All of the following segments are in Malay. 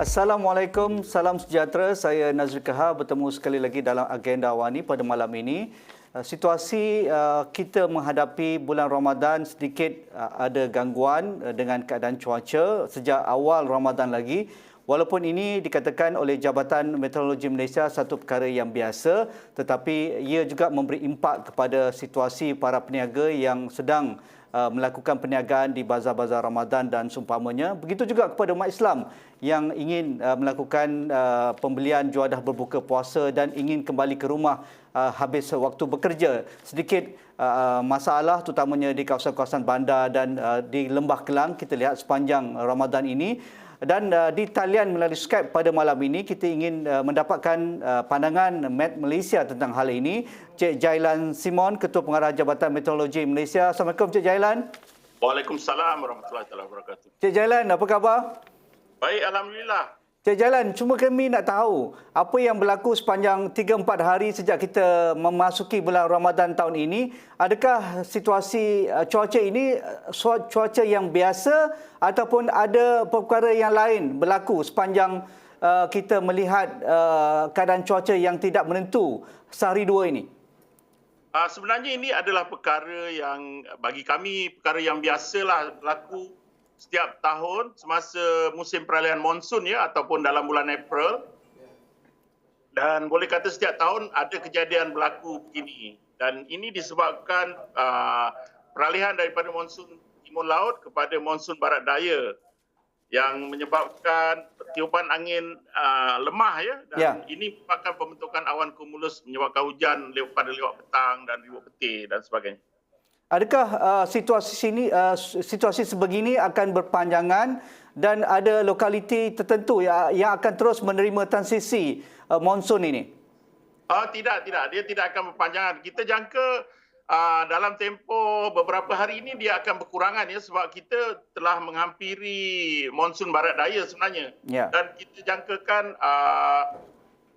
Assalamualaikum, salam sejahtera. Saya Nazri Kahar bertemu sekali lagi dalam agenda Awani pada malam ini. Situasi kita menghadapi bulan Ramadan sedikit ada gangguan dengan keadaan cuaca sejak awal Ramadan lagi. Walaupun ini dikatakan oleh Jabatan Meteorologi Malaysia satu perkara yang biasa, tetapi ia juga memberi impak kepada situasi para peniaga yang sedang melakukan perniagaan di bazar-bazar Ramadan dan seumpamanya. Begitu juga kepada umat Islam yang ingin melakukan pembelian juadah berbuka puasa dan ingin kembali ke rumah habis waktu bekerja. Sedikit masalah terutamanya di kawasan-kawasan bandar dan di Lembah Kelang kita lihat sepanjang Ramadan ini. Dan di talian melalui Skype pada malam ini kita ingin mendapatkan pandangan Met Malaysia tentang hal ini. Cik Jailan Simon, Ketua Pengarah Jabatan Meteorologi Malaysia. Assalamualaikum Cik Jailan. Waalaikumsalam warahmatullahi wabarakatuh. Cik Jailan, apa khabar? Baik, alhamdulillah. Cik Jailan, cuma kami nak tahu apa yang berlaku sepanjang 3-4 hari sejak kita memasuki bulan Ramadan tahun ini. Adakah situasi cuaca ini cuaca yang biasa ataupun ada perkara yang lain berlaku sepanjang kita melihat keadaan cuaca yang tidak menentu sehari dua ini? Sebenarnya ini adalah perkara yang bagi kami perkara yang biasalah berlaku setiap tahun semasa musim peralihan monsun ya ataupun dalam bulan April. Dan boleh kata setiap tahun ada kejadian berlaku begini. Dan ini disebabkan peralihan daripada monsun timur laut kepada monsun barat daya yang menyebabkan tiupan angin lemah ya, dan ini merupakan pembentukan awan kumulus menyebabkan hujan pada lewat petang dan ribut petir dan sebagainya. Adakah situasi sebegini akan berpanjangan dan ada lokaliti tertentu yang akan terus menerima transisi monsun ini? Tidak. Dia tidak akan berpanjangan. Kita jangka dalam tempoh beberapa hari ini dia akan berkurangan ya, sebab kita telah menghampiri monsun barat daya sebenarnya. Dan kita jangkakan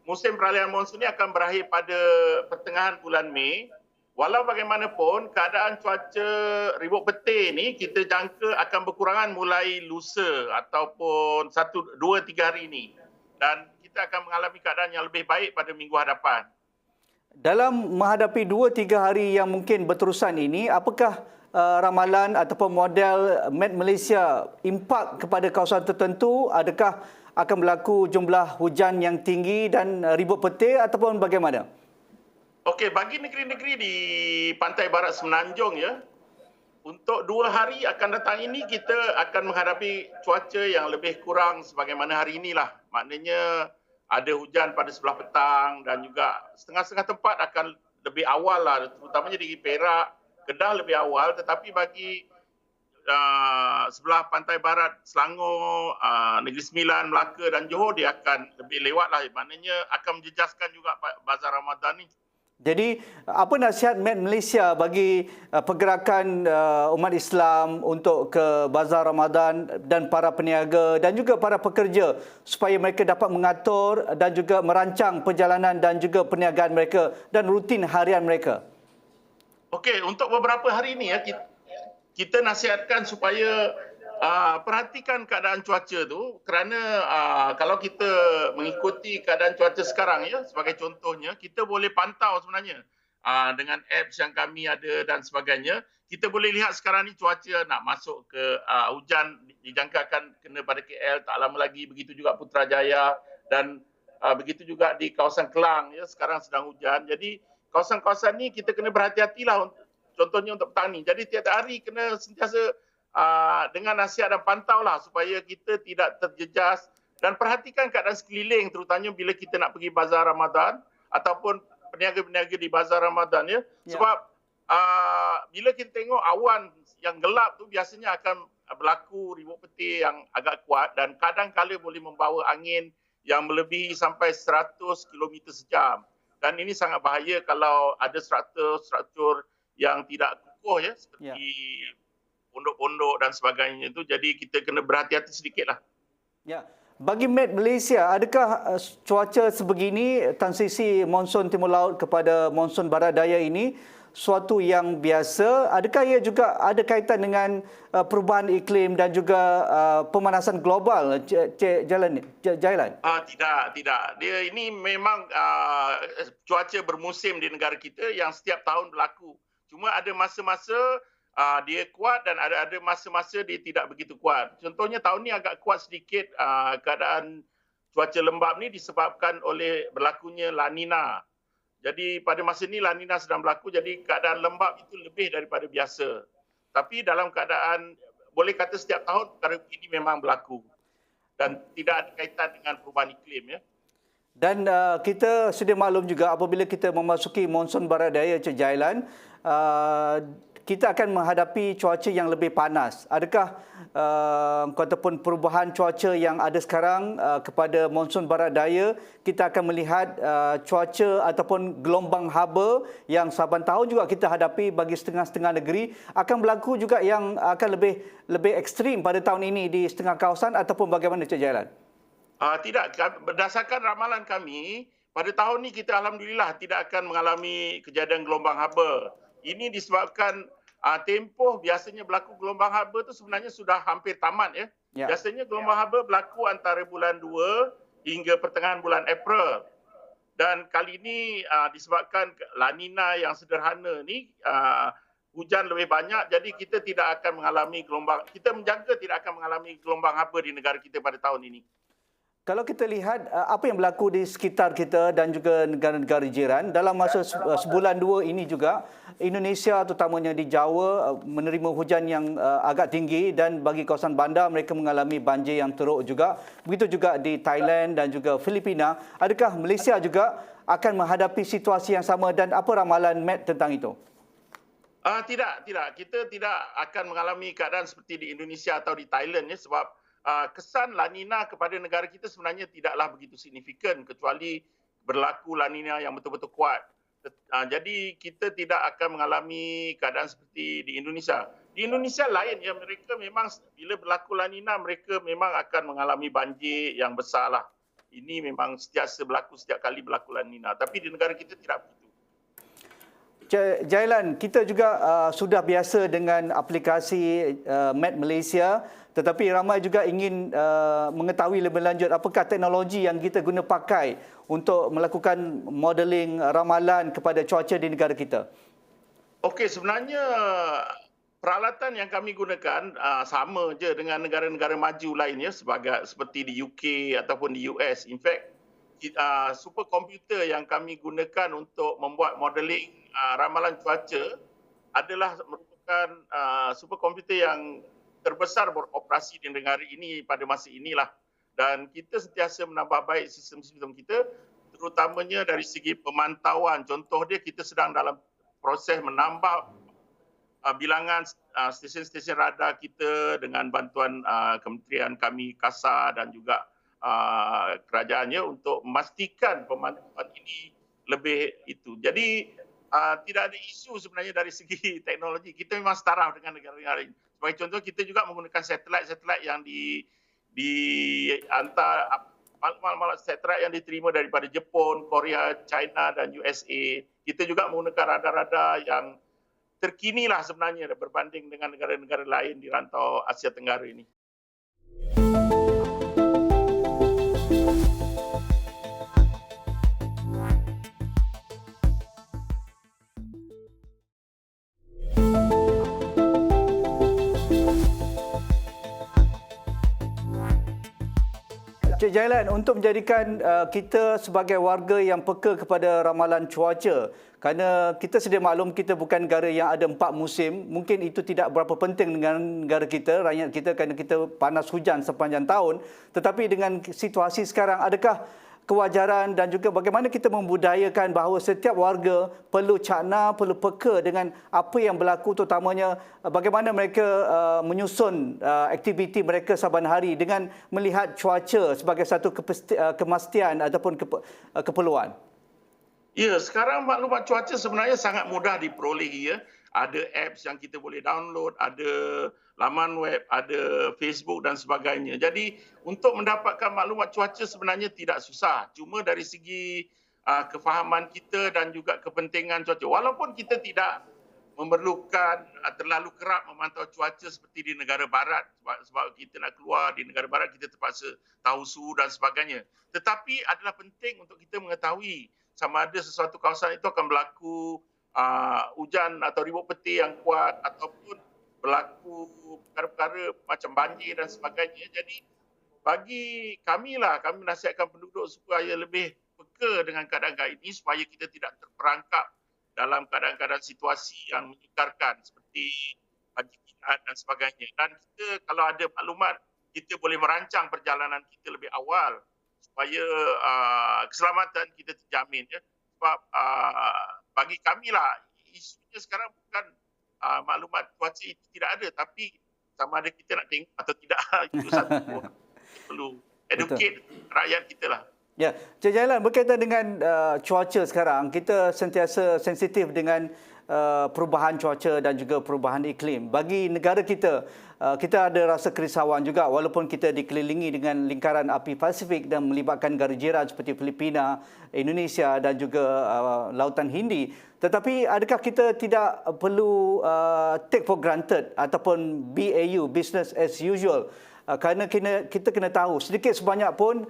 musim peralihan monsun ini akan berakhir pada pertengahan bulan Mei. Walau bagaimanapun, keadaan cuaca ribut petir ni kita jangka akan berkurangan mulai lusa ataupun 1, 2, 3 hari ini. Dan kita akan mengalami keadaan yang lebih baik pada minggu hadapan. Dalam menghadapi 2-3 hari yang mungkin berterusan ini, apakah ramalan ataupun model Met Malaysia impak kepada kawasan tertentu? Adakah akan berlaku jumlah hujan yang tinggi dan ribut petir ataupun bagaimana? Okey, bagi negeri-negeri di pantai barat Semenanjung ya, untuk 2 hari akan datang ini kita akan menghadapi cuaca yang lebih kurang sebagaimana hari inilah. Maknanya ada hujan pada sebelah petang dan juga setengah-setengah tempat akan lebih awal lah, terutamanya di Perak, Kedah lebih awal, tetapi bagi sebelah pantai barat Selangor, Negeri Sembilan, Melaka dan Johor dia akan lebih lewat lah. Maknanya akan menjejaskan juga bazar Ramadan ni. Jadi, apa nasihat Met Malaysia bagi pergerakan umat Islam untuk ke bazar Ramadan dan para peniaga dan juga para pekerja supaya mereka dapat mengatur dan juga merancang perjalanan dan juga perniagaan mereka dan rutin harian mereka? Okey, untuk beberapa hari ini ya kita nasihatkan supaya perhatikan keadaan cuaca tu, kerana kalau kita mengikuti keadaan cuaca sekarang ya, sebagai contohnya, kita boleh pantau sebenarnya dengan apps yang kami ada dan sebagainya. Kita boleh lihat sekarang ni cuaca nak masuk ke hujan dijangkakan kena pada KL tak lama lagi, begitu juga Putrajaya dan begitu juga di kawasan Kelang ya, sekarang sedang hujan. Jadi kawasan-kawasan ni kita kena berhati-hatilah, contohnya untuk petang ni. Jadi tiap hari kena sentiasa dengan nasihat dan pantau lah supaya kita tidak terjejas dan perhatikan keadaan sekeliling, terutamanya bila kita nak pergi bazar Ramadan ataupun peniaga-peniaga di bazar Ramadan ya. Sebab bila kita tengok awan yang gelap tu biasanya akan berlaku ribut petir yang agak kuat dan kadang-kala boleh membawa angin yang melebihi sampai 100 km sejam. Dan ini sangat bahaya kalau ada struktur yang tidak kukuh ya, seperti pondok-pondok dan sebagainya itu. Jadi kita kena berhati-hati sedikitlah. Ya. Bagi Met Malaysia, adakah cuaca sebegini, transisi monsun timur laut kepada monsun barat daya ini suatu yang biasa? Adakah ia juga ada kaitan dengan perubahan iklim dan juga pemanasan global, Cik Jailan? Tidak. Dia ini memang cuaca bermusim di negara kita yang setiap tahun berlaku. Cuma ada masa-masa dia kuat dan ada masa-masa dia tidak begitu kuat. Contohnya tahun ni agak kuat sedikit keadaan cuaca lembap ni disebabkan oleh berlakunya La Nina. Jadi pada masa ini La Nina sedang berlaku, jadi keadaan lembap itu lebih daripada biasa. Tapi dalam keadaan, boleh kata setiap tahun perkara ini memang berlaku. Dan tidak ada kaitan dengan perubahan iklim. Ya. Dan kita sedia maklum juga apabila kita memasuki monsun barat daya, Cik Jailan, kita akan menghadapi cuaca yang lebih panas. Adakah ataupun perubahan cuaca yang ada sekarang kepada monsun barat daya, kita akan melihat cuaca ataupun gelombang haba yang saban tahun juga kita hadapi bagi setengah-setengah negeri akan berlaku juga yang akan lebih ekstrim pada tahun ini di setengah kawasan ataupun bagaimana, Cik Jailan? Tidak, berdasarkan ramalan kami, pada tahun ini kita alhamdulillah tidak akan mengalami kejadian gelombang haba. Ini disebabkan tempoh biasanya berlaku gelombang haba itu sebenarnya sudah hampir tamat. Ya. Biasanya gelombang haba berlaku antara bulan 2 hingga pertengahan bulan April. Dan kali ini disebabkan La Nina yang sederhana ni, hujan lebih banyak, jadi kita tidak akan mengalami gelombang, kita menjaga tidak akan mengalami gelombang haba di negara kita pada tahun ini. Kalau kita lihat apa yang berlaku di sekitar kita dan juga negara-negara jiran, dalam masa sebulan dua ini juga, Indonesia terutamanya di Jawa menerima hujan yang agak tinggi dan bagi kawasan bandar mereka mengalami banjir yang teruk juga. Begitu juga di Thailand dan juga Filipina. Adakah Malaysia juga akan menghadapi situasi yang sama dan apa ramalan Matt tentang itu? Tidak. Kita tidak akan mengalami keadaan seperti di Indonesia atau di Thailand ya, sebab kesan La Nina kepada negara kita sebenarnya tidaklah begitu signifikan kecuali berlaku La Nina yang betul-betul kuat. Jadi kita tidak akan mengalami keadaan seperti di Indonesia. Di Indonesia lain ya, mereka memang bila berlaku La Nina mereka memang akan mengalami banjir yang besarlah. Ini memang sentiasa berlaku setiap kali berlaku La Nina. Tapi di negara kita tidak begitu. Jailan, kita juga sudah biasa dengan aplikasi Met Malaysia, tetapi ramai juga ingin mengetahui lebih lanjut apakah teknologi yang kita guna pakai untuk melakukan modeling ramalan kepada cuaca di negara kita. Okey, sebenarnya peralatan yang kami gunakan sama je dengan negara-negara maju lainnya seperti di UK ataupun di US. In fact, superkomputer yang kami gunakan untuk membuat modeling ramalan cuaca adalah merupakan superkomputer yang terbesar beroperasi di negara ini pada masa inilah. Dan kita sentiasa menambah baik sistem-sistem kita, terutamanya dari segi pemantauan. Contoh dia, kita sedang dalam proses menambah bilangan stesen-stesen radar kita dengan bantuan kementerian kami, KASA dan juga kerajaannya untuk memastikan pemantauan ini lebih itu. Jadi tidak ada isu sebenarnya dari segi teknologi. Kita memang setara dengan negara-negara lain. Sebagai contoh, kita juga menggunakan satelit-satelit yang dihantar, maklumat satelit yang diterima daripada Jepun, Korea, China dan USA. Kita juga menggunakan radar-radar yang terkini lah sebenarnya berbanding dengan negara-negara lain di rantau Asia Tenggara ini. Cik Jailan, untuk menjadikan kita sebagai warga yang peka kepada ramalan cuaca, kerana kita sedia maklum kita bukan negara yang ada 4 musim, mungkin itu tidak berapa penting dengan negara kita, rakyat kita, kerana kita panas hujan sepanjang tahun. Tetapi dengan situasi sekarang, adakah kewajaran dan juga bagaimana kita membudayakan bahawa setiap warga perlu cakna, perlu peka dengan apa yang berlaku, terutamanya bagaimana mereka menyusun aktiviti mereka saban hari dengan melihat cuaca sebagai satu kemastian ataupun keperluan. Ya, sekarang maklumat cuaca sebenarnya sangat mudah diperolehi ya. Ada apps yang kita boleh download, ada laman web, ada Facebook dan sebagainya. Jadi untuk mendapatkan maklumat cuaca sebenarnya tidak susah. Cuma dari segi kefahaman kita dan juga kepentingan cuaca. Walaupun kita tidak memerlukan terlalu kerap memantau cuaca seperti di negara barat sebab kita nak keluar di negara barat kita terpaksa tahu suhu dan sebagainya. Tetapi adalah penting untuk kita mengetahui sama ada sesuatu kawasan itu akan berlaku hujan atau ribut petir yang kuat ataupun berlaku perkara-perkara macam banjir dan sebagainya. Jadi bagi kami nasihatkan penduduk supaya lebih peka dengan keadaan ini supaya kita tidak terperangkap dalam keadaan-keadaan situasi yang menyukarkan seperti banjir dan sebagainya. Dan kita kalau ada maklumat, kita boleh merancang perjalanan kita lebih awal supaya keselamatan kita terjamin. Ya. Sebab bagi kami isunya sekarang bukan maklumat cuaca itu tidak ada, tapi sama ada kita nak tengok atau tidak. Itu satu perlu educate rakyat kita lah. Ya, Cik Jailan, berkaitan dengan cuaca sekarang, kita sentiasa sensitif dengan perubahan cuaca dan juga perubahan iklim. Bagi negara kita, kita ada rasa kerisauan juga walaupun kita dikelilingi dengan lingkaran api Pasifik dan melibatkan negara jiran seperti Filipina, Indonesia dan juga Lautan Hindi. Tetapi adakah kita tidak perlu take for granted ataupun BAU, business as usual? Kerana kita kena tahu sedikit sebanyak pun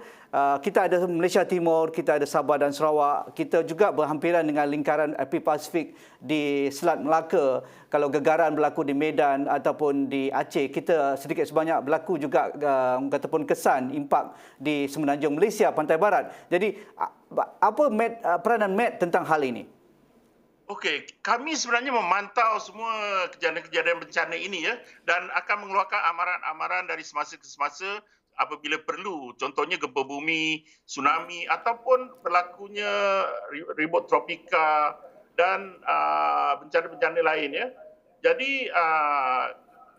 kita ada Malaysia Timur, kita ada Sabah dan Sarawak, kita juga berhampiran dengan lingkaran api Pasifik di Selat Melaka. Kalau gegaran berlaku di Medan ataupun di Aceh, kita sedikit sebanyak berlaku juga ataupun kesan impak di Semenanjung Malaysia, Pantai Barat. Jadi apa peranan MET tentang hal ini? Okey, kami sebenarnya memantau semua kejadian-kejadian bencana ini ya dan akan mengeluarkan amaran-amaran dari semasa ke semasa apabila perlu. Contohnya gempa bumi, tsunami ataupun berlakunya ribut tropika dan bencana-bencana lain ya. Jadi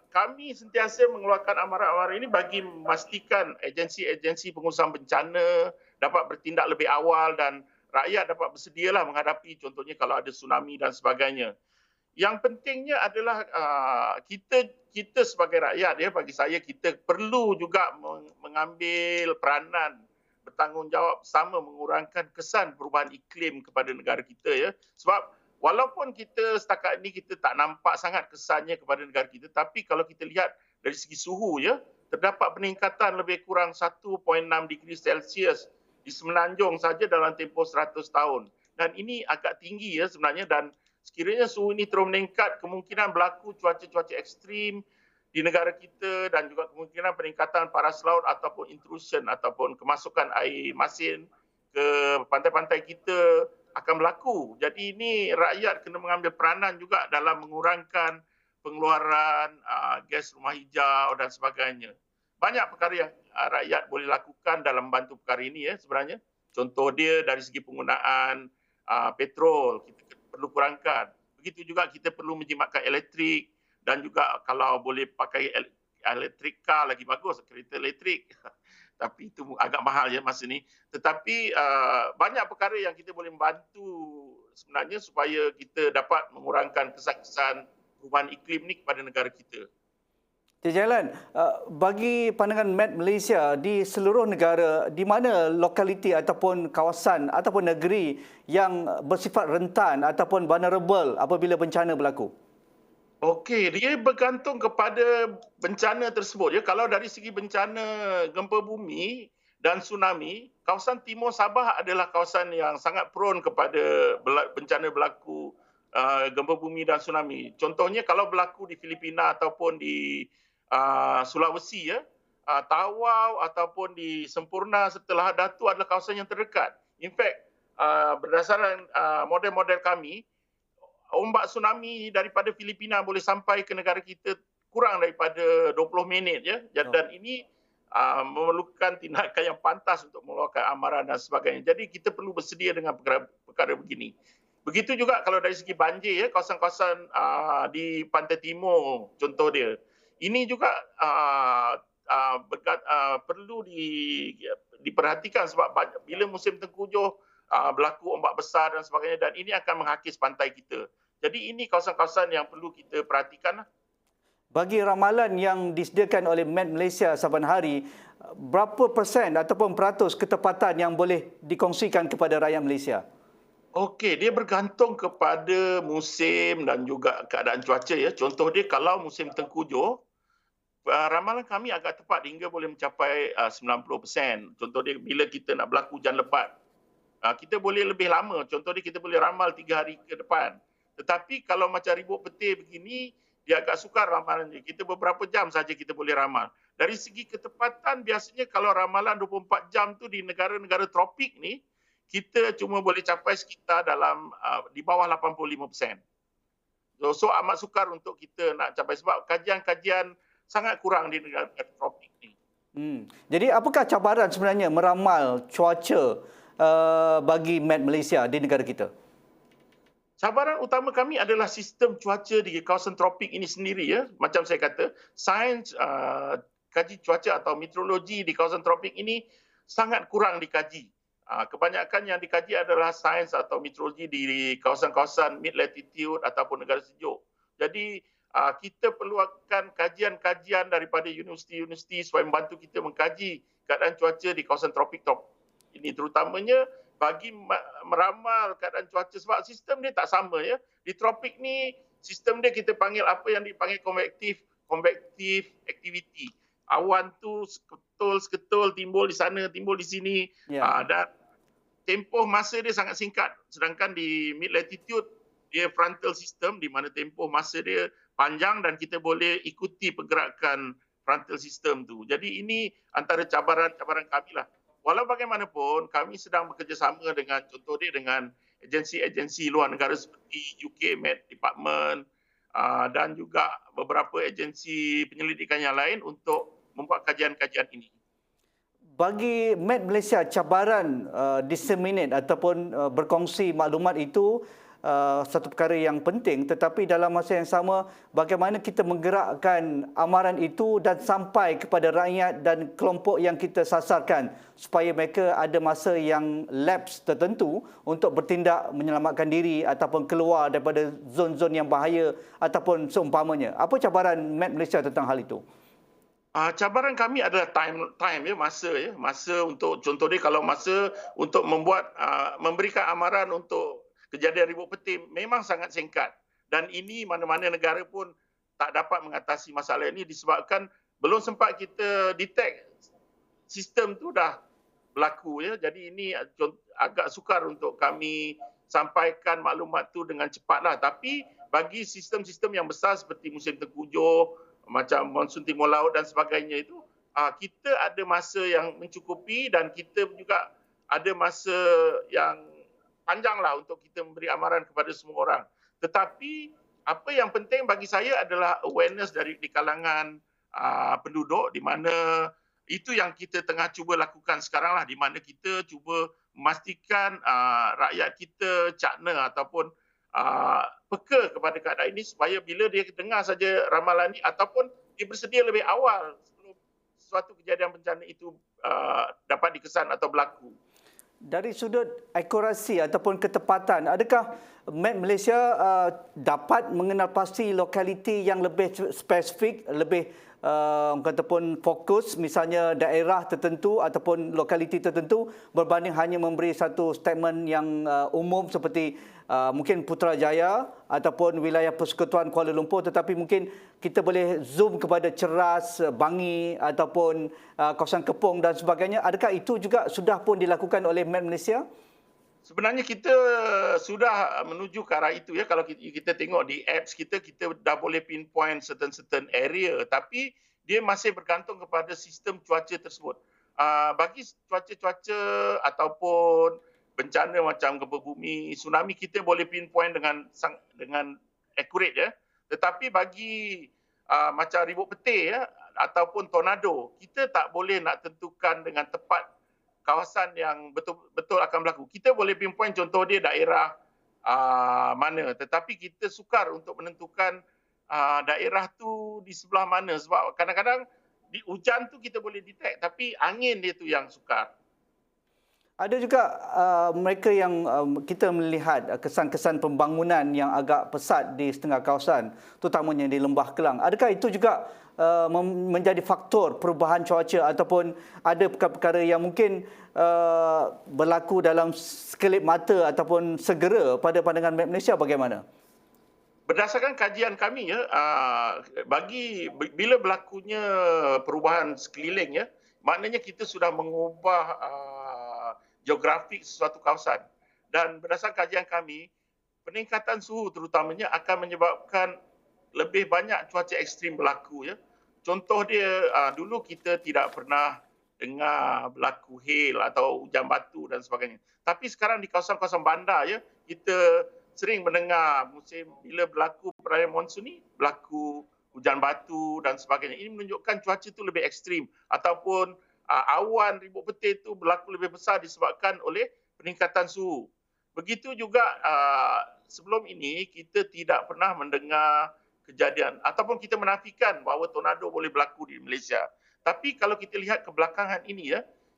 kami sentiasa mengeluarkan amaran-amaran ini bagi memastikan agensi-agensi pengurusan bencana dapat bertindak lebih awal dan rakyat dapat bersedialah menghadapi contohnya kalau ada tsunami dan sebagainya. Yang pentingnya adalah kita sebagai rakyat ya, bagi saya kita perlu juga mengambil peranan bertanggungjawab sama mengurangkan kesan perubahan iklim kepada negara kita ya. Sebab walaupun kita setakat ini kita tak nampak sangat kesannya kepada negara kita, tapi kalau kita lihat dari segi suhu ya, terdapat peningkatan lebih kurang 1.6 degree Celsius di Semenanjung saja dalam tempoh 100 tahun. Dan ini agak tinggi ya sebenarnya dan sekiranya suhu ini terus meningkat, kemungkinan berlaku cuaca-cuaca ekstrim di negara kita dan juga kemungkinan peningkatan paras laut ataupun intrusion ataupun kemasukan air masin ke pantai-pantai kita akan berlaku. Jadi ini rakyat kena mengambil peranan juga dalam mengurangkan pengeluaran gas rumah hijau dan sebagainya. Banyak perkara yang rakyat boleh lakukan dalam membantu perkara ini ya sebenarnya. Contoh dia dari segi penggunaan petrol kita perlu kurangkan. Begitu juga kita perlu menjimatkan elektrik dan juga kalau boleh pakai elektrik car lagi bagus, kereta elektrik. Tapi itu agak mahal ya masa ni. Tetapi banyak perkara yang kita boleh membantu sebenarnya supaya kita dapat mengurangkan kesan-kesan perubahan iklim ni kepada negara kita. Cik Jailan, bagi pandangan MET Malaysia di seluruh negara, di mana lokaliti ataupun kawasan ataupun negeri yang bersifat rentan ataupun vulnerable apabila bencana berlaku? Okey, dia bergantung kepada bencana tersebut. Ya, kalau dari segi bencana gempa bumi dan tsunami, kawasan Timur Sabah adalah kawasan yang sangat prone kepada bencana berlaku gempa bumi dan tsunami. Contohnya kalau berlaku di Filipina ataupun di Sulawesi ya, Tawau ataupun di Sempurna setelah Datu adalah kawasan yang terdekat. In fact, berdasarkan model-model kami, ombak tsunami daripada Filipina boleh sampai ke negara kita kurang daripada 20 minit ya. Dan ini memerlukan tindakan yang pantas untuk mengeluarkan amaran dan sebagainya. Jadi kita perlu bersedia dengan perkara begini. Begitu juga kalau dari segi banjir ya, kawasan-kawasan di Pantai Timur contoh dia. Ini juga perlu diperhatikan sebab bila musim tengkujuh berlaku ombak besar dan sebagainya dan ini akan menghakis pantai kita. Jadi ini kawasan-kawasan yang perlu kita perhatikan. Bagi ramalan yang disediakan oleh MET Malaysia saban hari, berapa persen ataupun peratus ketepatan yang boleh dikongsikan kepada rakyat Malaysia? Okey, dia bergantung kepada musim dan juga keadaan cuaca ya. Contoh dia kalau musim tengkujuh, ramalan kami agak tepat hingga boleh mencapai 90%. Contoh dia bila kita nak berlaku hujan lebat, kita boleh lebih lama. Contoh dia kita boleh ramal 3 hari ke depan. Tetapi kalau macam ribut petir begini, dia agak sukar ramalan dia. Kita beberapa jam saja kita boleh ramal. Dari segi ketepatan biasanya kalau ramalan 24 jam tu di negara-negara tropik ni, kita cuma boleh capai sekitar dalam di bawah 85%. So amat sukar untuk kita nak capai sebab kajian-kajian sangat kurang di negara-negara tropik ni. Jadi apakah cabaran sebenarnya meramal cuaca bagi Met Malaysia di negara kita? Cabaran utama kami adalah sistem cuaca di kawasan tropik ini sendiri ya. Macam saya kata, sains kaji cuaca atau meteorologi di kawasan tropik ini sangat kurang dikaji. Kebanyakan yang dikaji adalah sains atau meteorologi di kawasan-kawasan mid latitude ataupun negara sejuk. Jadi kita perlukan kajian-kajian daripada universiti-universiti supaya membantu kita mengkaji keadaan cuaca di kawasan tropik ini, terutamanya bagi meramal keadaan cuaca sebab sistem dia tak sama ya. Di tropik ni sistem dia kita panggil apa yang dipanggil convective activity. Awan tu seketul timbul di sana, timbul di sini. Ya. Dan tempoh masa dia sangat singkat. Sedangkan di mid latitude dia frontal system di mana tempoh masa dia panjang dan kita boleh ikuti pergerakan frontal system tu. Jadi ini antara cabaran-cabaran kami lah. Walau bagaimanapun, kami sedang bekerjasama dengan contoh dia dengan agensi-agensi luar negara seperti UK Met Department dan juga beberapa agensi penyelidikan yang lain untuk membuat kajian-kajian ini. Bagi Met Malaysia, cabaran disseminate ataupun berkongsi maklumat itu satu perkara yang penting, tetapi dalam masa yang sama bagaimana kita menggerakkan amaran itu dan sampai kepada rakyat dan kelompok yang kita sasarkan supaya mereka ada masa yang lapse tertentu untuk bertindak menyelamatkan diri ataupun keluar daripada zon-zon yang bahaya ataupun seumpamanya. Apa cabaran Met Malaysia tentang hal itu? Cabaran kami adalah time ya, masa untuk contoh dia kalau masa untuk memberikan amaran untuk kejadian ribut petir memang sangat singkat dan ini mana-mana negara pun tak dapat mengatasi masalah ini disebabkan belum sempat kita detect sistem tu dah berlaku ya. Jadi ini agak sukar untuk kami sampaikan maklumat tu dengan cepatlah. Tapi bagi sistem-sistem yang besar seperti musim tengkujuh, macam monsun timur laut dan sebagainya itu, kita ada masa yang mencukupi dan kita juga ada masa yang panjanglah untuk kita memberi amaran kepada semua orang. Tetapi apa yang penting bagi saya adalah awareness di kalangan penduduk di mana itu yang kita tengah cuba lakukan sekarang lah, di mana kita cuba memastikan rakyat kita cakna ataupun peka kepada keadaan ini supaya bila dia dengar saja ramalan ini ataupun dia bersedia lebih awal sebelum suatu kejadian bencana itu dapat dikesan atau berlaku. Dari sudut akurasi ataupun ketepatan, adakah Met Malaysia dapat mengenal pasti lokaliti yang lebih spesifik, lebih kataupun fokus, misalnya daerah tertentu ataupun lokaliti tertentu berbanding hanya memberi satu statement yang umum seperti mungkin Putrajaya ataupun wilayah Persekutuan Kuala Lumpur, tetapi mungkin kita boleh zoom kepada Ceras, Bangi ataupun kawasan Kepong dan sebagainya. Adakah itu juga sudah pun dilakukan oleh Met Malaysia? Sebenarnya kita sudah menuju ke arah itu ya. Kalau kita tengok di apps kita dah boleh pinpoint certain area. Tapi dia masih bergantung kepada sistem cuaca tersebut. Bagi cuaca-cuaca ataupun bencana macam gempa bumi, tsunami, kita boleh pinpoint dengan accurate ya. Tetapi bagi macam ribut petir ya, ataupun tornado, kita tak boleh nak tentukan dengan tepat kawasan yang betul-betul akan berlaku. Kita boleh pinpoint contoh dia daerah mana, tetapi kita sukar untuk menentukan daerah tu di sebelah mana sebab kadang-kadang di hujan tu kita boleh detect tapi angin dia tu yang sukar. Ada juga mereka yang kita melihat kesan-kesan pembangunan yang agak pesat di setengah kawasan, terutamanya di Lembah Kelang. Adakah itu juga menjadi faktor perubahan cuaca ataupun ada perkara-perkara yang mungkin berlaku dalam sekelip mata ataupun segera pada pandangan Malaysia bagaimana? Berdasarkan kajian kami bila berlakunya perubahan sekeliling maknanya kita sudah mengubah geografik sesuatu kawasan. Dan berdasarkan kajian kami, peningkatan suhu terutamanya akan menyebabkan lebih banyak cuaca ekstrim berlaku Contoh dia dulu kita tidak pernah dengar berlaku hail atau hujan batu dan sebagainya. Tapi sekarang di kawasan-kawasan bandar kita sering mendengar musim bila berlaku perayaan monsun ni berlaku hujan batu dan sebagainya. Ini menunjukkan cuaca itu lebih ekstrim ataupun awan ribut petir itu berlaku lebih besar disebabkan oleh peningkatan suhu. Begitu juga sebelum ini kita tidak pernah mendengar kejadian ataupun kita menafikan bahawa tornado boleh berlaku di Malaysia. Tapi kalau kita lihat kebelakangan ini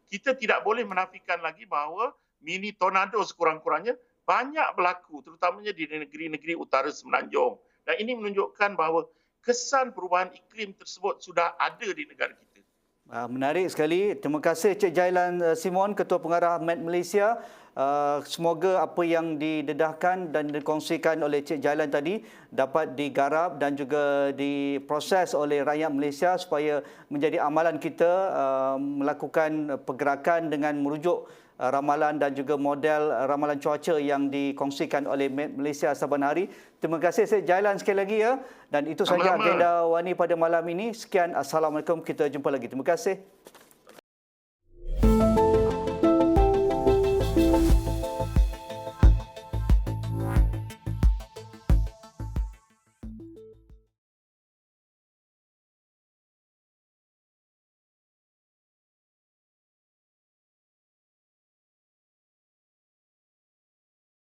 kita tidak boleh menafikan lagi bahawa mini tornado sekurang-kurangnya banyak berlaku terutamanya di negeri-negeri utara Semenanjung. Dan ini menunjukkan bahawa kesan perubahan iklim tersebut sudah ada di negara kita. Menarik sekali. Terima kasih Cik Jailan Simon, Ketua Pengarah Met Malaysia. Semoga apa yang didedahkan dan dikongsikan oleh Cik Jailan tadi dapat digarap dan juga diproses oleh rakyat Malaysia supaya menjadi amalan kita melakukan pergerakan dengan merujuk ramalan dan juga model ramalan cuaca yang dikongsikan oleh Met Malaysia saban hari. Terima kasih Cik Jailan sekali lagi dan itu sahaja agenda Wani pada malam ini. Sekian, Assalamualaikum, kita jumpa lagi. Terima kasih.